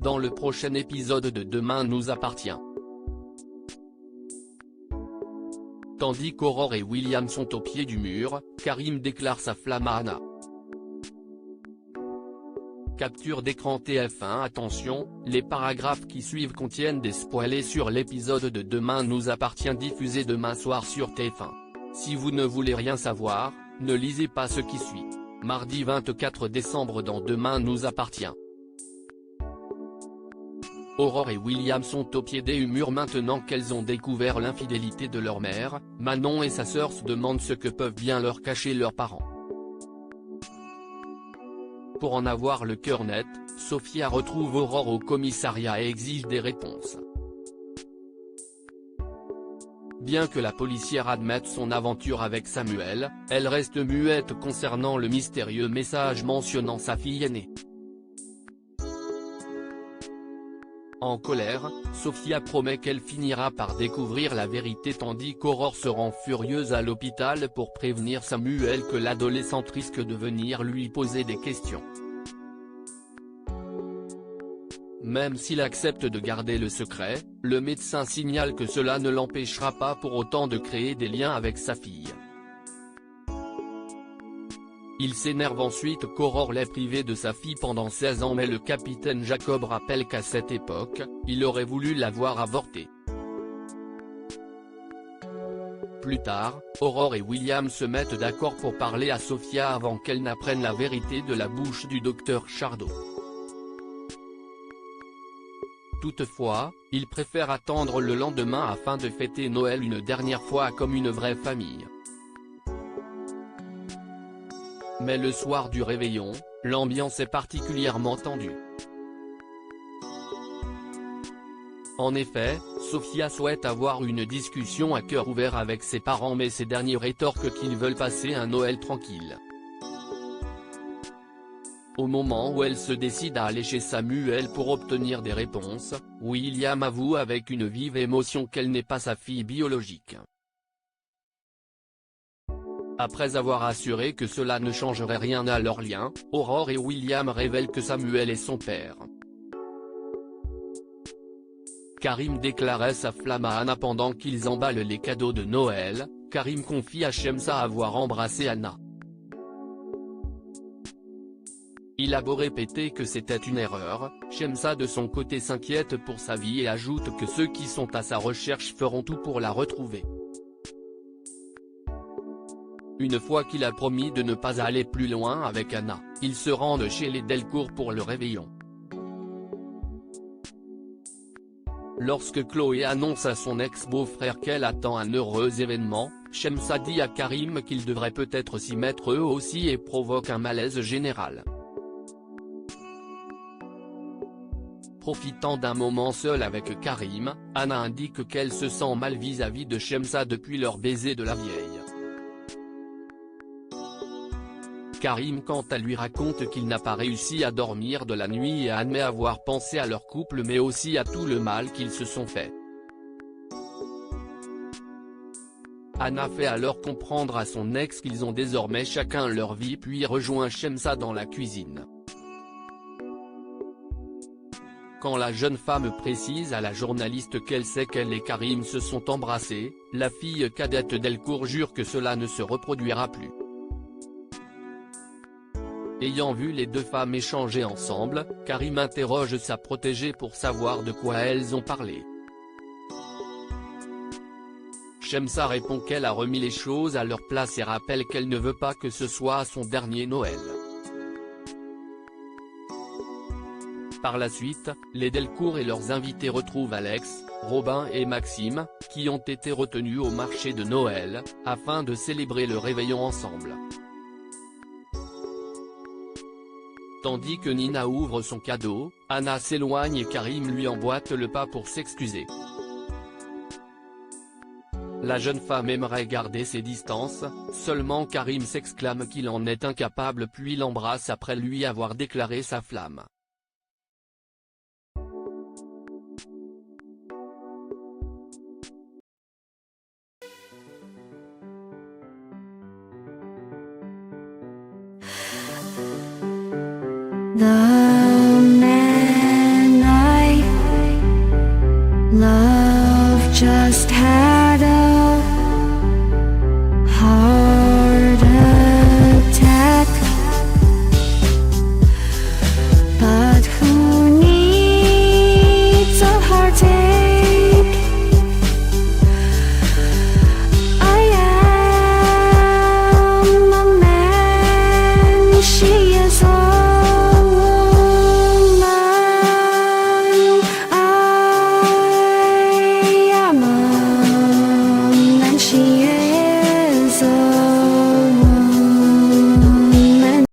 dans le prochain épisode de Demain nous appartient. Tandis qu'Aurore et William sont au pied du mur, Karim déclare sa flamme à Anna. Capture d'écran TF1. Attention, les paragraphes qui suivent contiennent des spoilers sur l'épisode de Demain nous appartient diffusé demain soir sur TF1. Si vous ne voulez rien savoir, ne lisez pas ce qui suit. Mardi 24 décembre dans Demain nous appartient. Aurore et William sont au pied du mur maintenant qu'elles ont découvert l'infidélité de leur mère. Manon et sa sœur se demandent ce que peuvent bien leur cacher leurs parents. Pour en avoir le cœur net, Sophia retrouve Aurore au commissariat et exige des réponses. Bien que la policière admette son aventure avec Samuel, elle reste muette concernant le mystérieux message mentionnant sa fille aînée. En colère, Sophia promet qu'elle finira par découvrir la vérité tandis qu'Aurore se rend furieuse à l'hôpital pour prévenir Samuel que l'adolescente risque de venir lui poser des questions. Même s'il accepte de garder le secret, le médecin signale que cela ne l'empêchera pas pour autant de créer des liens avec sa fille. Il s'énerve ensuite qu'Aurore l'ait privé de sa fille pendant 16 ans mais le capitaine Jacob rappelle qu'à cette époque, il aurait voulu la voir avorter. Plus tard, Aurore et William se mettent d'accord pour parler à Sophia avant qu'elle n'apprenne la vérité de la bouche du docteur Chardot. Toutefois, ils préfèrent attendre le lendemain afin de fêter Noël une dernière fois comme une vraie famille. Mais le soir du réveillon, l'ambiance est particulièrement tendue. En effet, Sophia souhaite avoir une discussion à cœur ouvert avec ses parents mais ces derniers rétorquent qu'ils veulent passer un Noël tranquille. Au moment où elle se décide à aller chez Samuel pour obtenir des réponses, William avoue avec une vive émotion qu'elle n'est pas sa fille biologique. Après avoir assuré que cela ne changerait rien à leur lien, Aurore et William révèlent que Samuel est son père. Karim déclarait sa flamme à Anna pendant qu'ils emballent les cadeaux de Noël. Karim confie à Shemsa avoir embrassé Anna. Il a beau répéter que c'était une erreur, Shemsa de son côté s'inquiète pour sa vie et ajoute que ceux qui sont à sa recherche feront tout pour la retrouver. Une fois qu'il a promis de ne pas aller plus loin avec Anna, ils se rendent chez les Delcourt pour le réveillon. Lorsque Chloé annonce à son ex-beau-frère qu'elle attend un heureux événement, Shemsa dit à Karim qu'ils devraient peut-être s'y mettre eux aussi et provoque un malaise général. Profitant d'un moment seul avec Karim, Anna indique qu'elle se sent mal vis-à-vis de Shemsa depuis leur baiser de la vieille. Karim quant à lui raconte qu'il n'a pas réussi à dormir de la nuit et admet avoir pensé à leur couple mais aussi à tout le mal qu'ils se sont fait. Anna fait alors comprendre à son ex qu'ils ont désormais chacun leur vie puis rejoint Shemsa dans la cuisine. Quand la jeune femme précise à la journaliste qu'elle sait qu'elle et Karim se sont embrassés, la fille cadette Delcourt jure que cela ne se reproduira plus. Ayant vu les deux femmes échanger ensemble, Karim interroge sa protégée pour savoir de quoi elles ont parlé. Shemsa répond qu'elle a remis les choses à leur place et rappelle qu'elle ne veut pas que ce soit son dernier Noël. Par la suite, les Delcourt et leurs invités retrouvent Alex, Robin et Maxime, qui ont été retenus au marché de Noël, afin de célébrer le réveillon ensemble. Tandis que Nina ouvre son cadeau, Anna s'éloigne et Karim lui emboîte le pas pour s'excuser. La jeune femme aimerait garder ses distances, seulement Karim s'exclame qu'il en est incapable puis l'embrasse après lui avoir déclaré sa flamme. The man just have